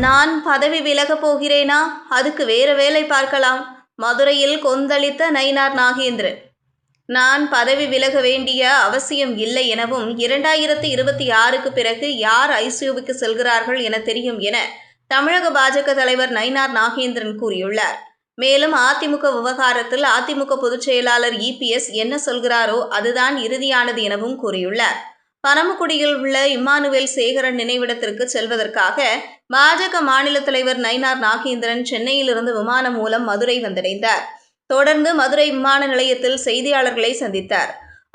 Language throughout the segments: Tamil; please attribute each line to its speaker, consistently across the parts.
Speaker 1: நான் பதவி விலகப் போகிறேனா? அதுக்கு வேறு வேலை பார்க்கலாம். மதுரையில் கொந்தளித்த நயினார் நாகேந்திரன். நான் பதவி விலக வேண்டிய அவசியம் இல்லை எனவும் 2026க்கு பிறகு யார் ஐசியூவுக்கு செல்கிறார்கள் என தெரியும் என தமிழக பாஜக தலைவர் நயினார் நாகேந்திரன் கூறியுள்ளார். மேலும் அதிமுக விவகாரத்தில் அதிமுக பொதுச் செயலாளர் இபிஎஸ் என்ன சொல்கிறாரோ அதுதான் இறுதியானது எனவும் கூறியுள்ளார். பரமக்குடியில் உள்ள இம்மானுவேல் சேகரன் நினைவிடத்திற்கு செல்வதற்காக பாஜக மாநில தலைவர் நயினார் நாகேந்திரன் சென்னையிலிருந்து விமானம் மூலம் மதுரை வந்தடைந்தார். தொடர்ந்து மதுரை விமான நிலையத்தில் செய்தியாளர்களை சந்தித்தார்.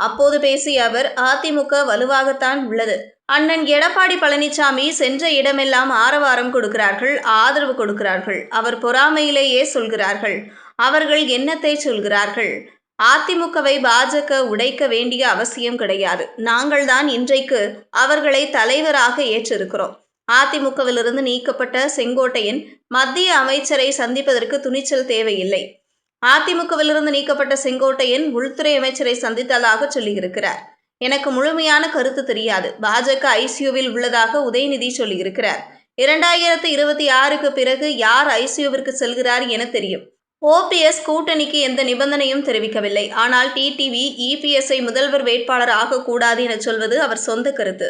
Speaker 1: அப்போது பேசிய அவர், அதிமுக வலுவாகத்தான் உள்ளது. அண்ணன் எடப்பாடி பழனிசாமி சென்ற இடமெல்லாம் ஆரவாரம் கொடுக்கிறார்கள், ஆதரவு கொடுக்கிறார்கள். அவர் பொறாமையிலேயே சொல்கிறார்கள். அவர்கள் என்னத்தை சொல்கிறார்கள்? அதிமுகவை பாஜக உடைக்க வேண்டிய அவசியம் கிடையாது. நாங்கள் தான் இன்றைக்கு அவர்களை தலைவராக ஏற்றிருக்கிறோம். அதிமுகவிலிருந்து நீக்கப்பட்ட செங்கோட்டையன் மத்திய அமைச்சரை சந்திப்பதற்கு துணிச்சல் தேவையில்லை. அதிமுகவிலிருந்து நீக்கப்பட்ட செங்கோட்டையன் உள்துறை அமைச்சரை சந்தித்ததாக சொல்லியிருக்கிறார். எனக்கு முழுமையான கருத்து தெரியாது. பாஜக ஐசியூவில் உள்ளதாக உதயநிதி சொல்லியிருக்கிறார். 2026க்கு பிறகு யார் ஐசியூவிற்கு செல்கிறார் என தெரியும். ஓபிஎஸ் கூட்டணிக்கு எந்த நிபந்தனையும் தெரிவிக்கவில்லை. ஆனால் டிடிவி இபிஎஸ்ஐ முதல்வர் வேட்பாளர் ஆகக்கூடாது என சொல்வது அவர் சொந்த கருத்து.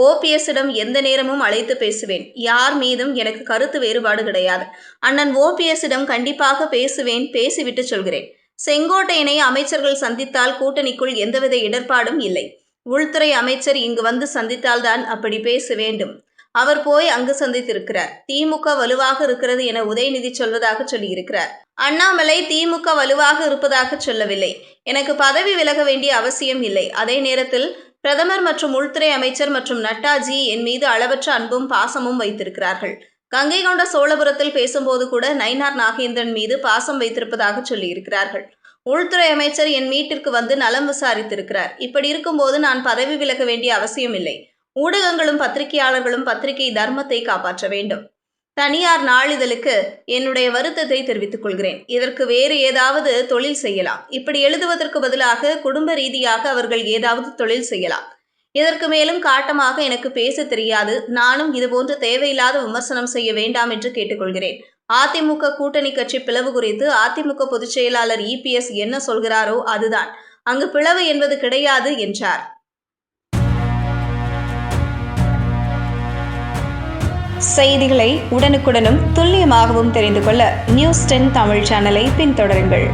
Speaker 1: ஓபிஎஸ்ஸிடம் எந்த நேரமும் அழைத்து பேசுவேன். யார் மீதும் எனக்கு கருத்து வேறுபாடு கிடையாது. அண்ணன் ஓபிஎஸ்ஸிடம் கண்டிப்பாக பேசுவேன், பேசிவிட்டு சொல்கிறேன். செங்கோட்டையனை அமைச்சர்கள் சந்தித்தால் கூட்டணிக்குள் எந்தவித இடர்பாடும் இல்லை. உள்துறை அமைச்சர் இங்கு வந்து சந்தித்தால்தான் அப்படி பேச வேண்டும். அவர் போய் அங்கு சந்தித்திருக்கிறார். திமுக வலுவாக இருக்கிறது என உதயநிதி சொல்வதாக சொல்லியிருக்கிறார். அண்ணாமலை திமுக வலுவாக இருப்பதாக சொல்லவில்லை. எனக்கு பதவி விலக வேண்டிய அவசியம் இல்லை. அதே நேரத்தில் பிரதமர் மற்றும் உள்துறை அமைச்சர் மற்றும் நட்டாஜி என் மீது அளவற்ற அன்பும் பாசமும் வைத்திருக்கிறார்கள். கங்கை கொண்ட சோழபுரத்தில் பேசும்போது கூட நயினார் நாகேந்திரன் மீது பாசம் வைத்திருப்பதாக சொல்லியிருக்கிறார்கள். உள்துறை அமைச்சர் என் வீட்டிற்கு வந்து நலம் விசாரித்திருக்கிறார். இப்படி இருக்கும்போது நான் பதவி விலக வேண்டிய அவசியம் இல்லை. ஊடகங்களும் பத்திரிகையாளர்களும் பத்திரிகை தர்மத்தை காப்பாற்ற வேண்டும். தனியார் நாளிதழுக்கு என்னுடைய வருத்தத்தை தெரிவித்துக் கொள்கிறேன். இதற்கு வேறு ஏதாவது தொழில் செய்யலாம். இப்படி எழுதுவதற்கு பதிலாக குடும்ப ரீதியாக அவர்கள் ஏதாவது தொழில் செய்யலாம். இதற்கு மேலும் காட்டமாக எனக்கு பேச தெரியாது. நானும் இதுபோன்று தேவையில்லாத விமர்சனம் செய்ய வேண்டாம் என்று கேட்டுக்கொள்கிறேன். அதிமுக கூட்டணி கட்சி பிளவு குறித்து அதிமுக பொதுச் செயலாளர் இபிஎஸ் என்ன சொல்கிறாரோ அதுதான். அங்கு பிளவு என்பது கிடையாது என்றார்.
Speaker 2: செய்திகளை உடனுக்குடனும் துல்லியமாகவும் தெரிந்து கொள்ள நியூஸ் 10 தமிழ் சேனலை பின்தொடருங்கள்.